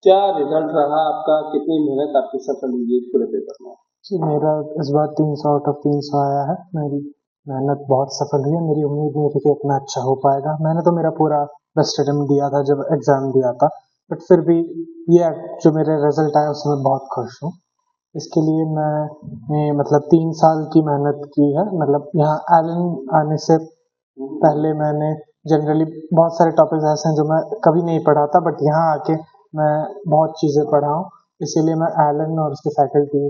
क्या रिजल्ट रहा आपका, कितनी मेहनत आपकी सफल हुई है पूरे पेपर में? जी, मेरा इस बार 300 आउट ऑफ 300 आया है। मेरी मेहनत बहुत सफल हुई है। मेरी उम्मीद नहीं थी कि इतना अच्छा हो पाएगा। मैंने तो मेरा पूरा बेस्ट अटेम्प्ट दिया था जब एग्ज़ाम दिया था, बट फिर भी ये जो मेरा रिजल्ट आया उससे मैं बहुत खुश हूँ। इसके लिए मैंने मतलब 3 साल की मेहनत की है। मतलब यहाँ एलन आने से पहले मैंने जनरली बहुत सारे टॉपिक्स ऐसे हैं जो मैं कभी नहीं पढ़ा था, बट यहाँ आके मैं बहुत चीज़ें पढ़ा हूँ। इसीलिए मैं एलन और उसके फैकल्टी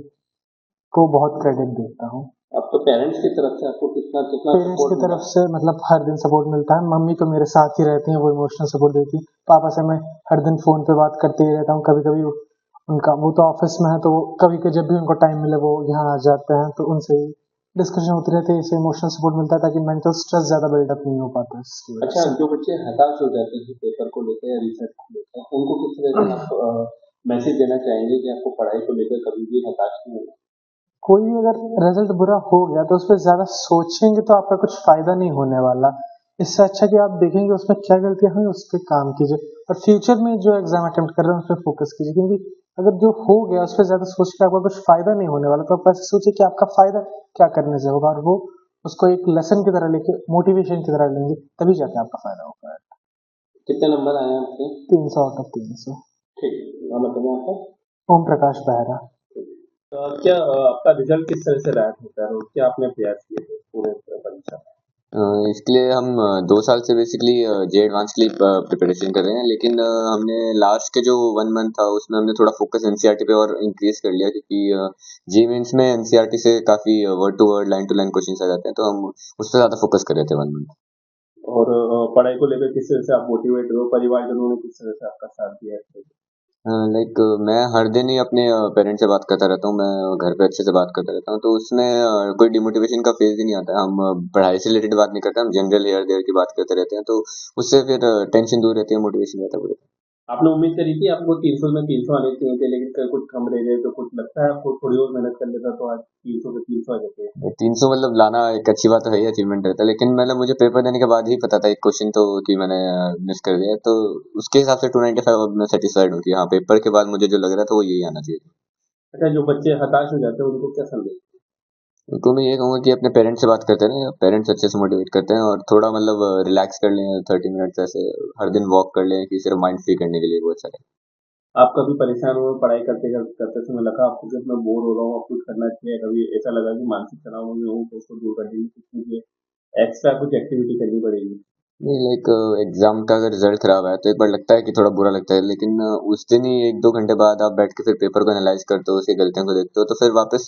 को बहुत क्रेडिट देता हूँ। अब तो पेरेंट्स की तरफ से आपको कितना कितना पेरेंट्स की सपोर्ट मिला? तरफ से मतलब हर दिन सपोर्ट मिलता है। मम्मी तो मेरे साथ ही रहती हैं, वो इमोशनल सपोर्ट देती हैं। पापा से मैं हर दिन फ़ोन पे बात करते ही रहता हूँ। कभी-कभी उनका वो तो ऑफ़िस में है, तो वो कभी जब भी उनको टाइम मिले वो यहाँ आ जाते हैं, तो उनसे ही डिस्कशन होती रहती है। इससे इमोशनल सपोर्ट मिलता है ताकि मेंटल स्ट्रेस ज़्यादा बिल्डअप नहीं हो पाता है इसकी वजह अच्छा, से। जो बच्चे हताश हो जाते हैं पेपर को लेकर या रिसर्च को लेकर, उनको किस तरह से आप मैसेज देना चाहेंगे कि आपको पढ़ाई को लेकर कभी भी हताश नहीं होना? कोई भी अगर रिजल्ट बुरा हो गया तो उसपे ज़्यादा सोचेंगे तो आपका कुछ फ़ायदा नहीं होने वाला। इससे अच्छा कि आप देखेंगे उसमें क्या गलतियाँ हुई, उस पे काम कीजिए और फ्यूचर में जो एग्ज़ाम अटेम्प्ट कर रहे हैं उस पे फ़ोकस कीजिए, क्योंकि अगर जो हो गया उस पे ज़्यादा सोच के आपका कुछ फ़ायदा नहीं होने वाला। तो आप ऐसे सोचिए कि आपका फ़ायदा क्या करने से होगा और वो उसको एक लेसन की तरह लेके मोटिवेशन की तरह लेंगे, तभी जाके आपका फ़ायदा हो पाएगा। कितने नंबर आए हैं आपके? 300 आउट ऑफ 300। ठीक, नाम बताना आपका? ओम प्रकाश बेहरा। क्या आपका रिजल्ट किस तरह से रहा था और क्या आपने प्रयास किए थे पूरे परीक्षा में? इसके लिए हम 2 साल से बेसिकली जे एडवांस के लिए प्रिपरेशन कर रहे हैं, लेकिन हमने लास्ट के जो 1 मंथ था उसमें हमने थोड़ा फोकस एनसीईआरटी पे और इंक्रीज कर लिया, क्योंकि जी मेंस में एनसीईआरटी से काफी word to word line to line question आ जाते हैं, तो हम उस पर ज्यादा फोकस कर रहे थे 1 मंथ। और पढ़ाई को लेकर किस तरह से आप मोटिवेट हो, परिवारजनों ने किस तरह से आपका साथ दिया है? लाइक मैं हर दिन ही अपने पेरेंट्स से बात करता रहता हूँ, मैं घर पे अच्छे से बात करता रहता हूँ, तो उसमें कोई डिमोटिवेशन का फेज ही नहीं आता है। हम पढ़ाई से रिलेटेड बात नहीं करते, हम जनरल हेयर देयर की बात करते रहते हैं, तो उससे फिर टेंशन दूर रहती है, मोटिवेशन रहता है। आपने उम्मीद करी थी आपको 300 में 300 आने चाहिए थे, लेकिन कल कुछ कम रह गए, तो कुछ लगता है आपको थोड़ी और मेहनत कर लेता तो आज 300 से 300 आ जाते? 300 मतलब लाना एक अच्छी बात तो है ही, अचीवमेंट रहता है, लेकिन मतलब मुझे पेपर देने के बाद ही पता था एक क्वेश्चन तो कि मैंने मिस कर दिया, तो उसके हिसाब से 295 अब मैं सेटिस्फाइड हूँ कि हाँ, पेपर के बाद मुझे जो लग रहा था वो यही आना चाहिए। अच्छा, जो बच्चे हताश हो जाते हैं उनको क्या संदेश? उनको मैं ये कहूँगा कि अपने पेरेंट्स से बात करते रहें, पेरेंट्स अच्छे से मोटिवेट करते हैं, और थोड़ा मतलब रिलैक्स कर लें 30 मिनट्स ऐसे हर दिन वॉक कर लें कि सिर्फ माइंड फ्री करने के लिए, वो अच्छा है। आप कभी परेशान हुए पढ़ाई करते समय, लगा आपको कि मैं बोर हो रहा हूँ, अब कुछ करना चाहिए? कभी ऐसा लगा कि मानसिक तनाव में हूँ तो उसको दूर करने के लिए कुछ मुझे एक्स्ट्रा कुछ एक्टिविटी करनी पड़ेगी? नहीं, लाइक एग्जाम का अगर रिजल्ट खराब है तो एक बार लगता है कि थोड़ा बुरा लगता है, लेकिन उस दिन ही 1-2 घंटे बाद आप बैठ के फिर पेपर को एनालाइज करते हो, उसकी गलतियों को देखते हो, तो फिर वापस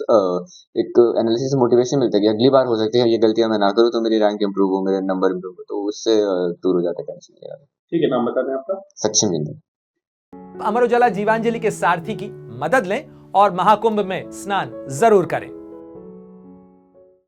एक एनालिसिस मोटिवेशन मिलता है कि अगली बार हो सकती है ये गलतियां मैं ना करूँ, तो मेरी रैंक इंप्रूव हो, मेरे नंबर इंप्रूव हो, तो उससे दूर हो जाता है टेंशन। ठीक है, नाम बता दें आपका? सक्षम इंद्र। अमर उजाला जीवांजलि के सारथी की मदद लें और महाकुंभ में स्नान जरूर करें।